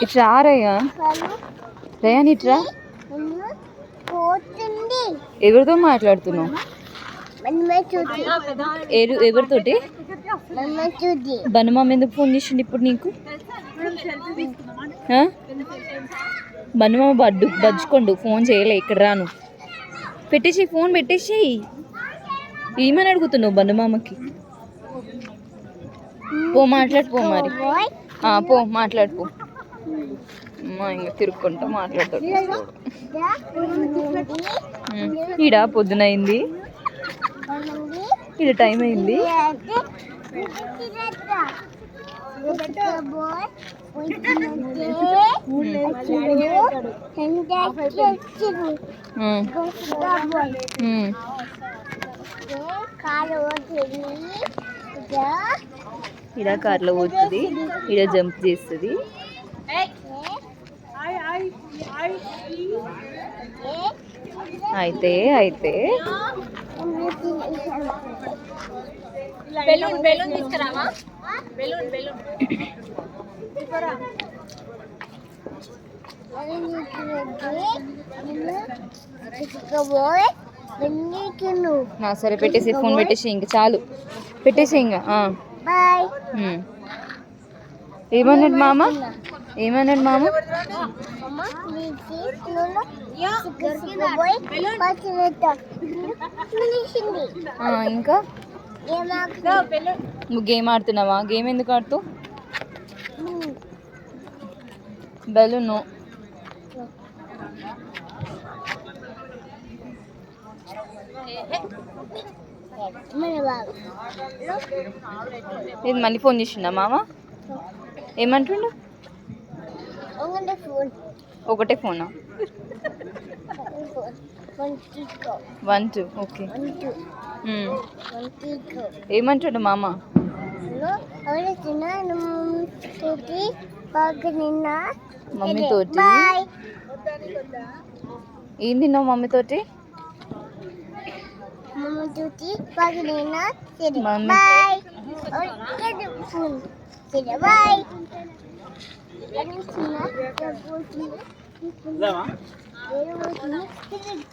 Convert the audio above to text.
ఇట్రా రయ్యా, రయాన్ ఇట్రా. ఎవరితో మాట్లాడుతున్నావు? ఎవరితోటి? బనుమామ ఎందుకు ఫోన్ చేసిండు ఇప్పుడు నీకు? బనుమామ బజ్జుకోండు, ఫోన్ చేయలే. ఇక్కడ రాను, పెట్టేసి ఫోన్ పెట్టేసి. ఏమని అడుగుతున్నావు బనుమామకి? పో మాట్లాడుపో మరి. పో మాట్లాడుపో. ఇంకా తిరుక్కుంటా మాట్లాడతాడు. ఈడ పొద్దున అయింది, ఈడ టైం అయింది. ఈడ కార్లో పోతుంది, ఈడ జంప్ చేస్తుంది. అయితే అయితే సరే పెట్టేసి, ఫోన్ పెట్టేసి. ఇంక చాలు, పెట్టేసి. ఇంకా ఏమన్నాడు మామ? ఏమన్నాడు మామ? ఇంకా నువ్వు గేమ్ ఆడుతున్నావా? గేమ్ ఎందుకు ఆడుతావు? బెలూను. ఇది మళ్ళీ ఫోన్ చేసిండా మామ? ఏమంటుండు? ఒకటే ఫోనా? 1 2. ఓకే. ఏమంటాడు మామ? మమ్మీతోటి ఏం తిన్నావు? మమ్మీతోటి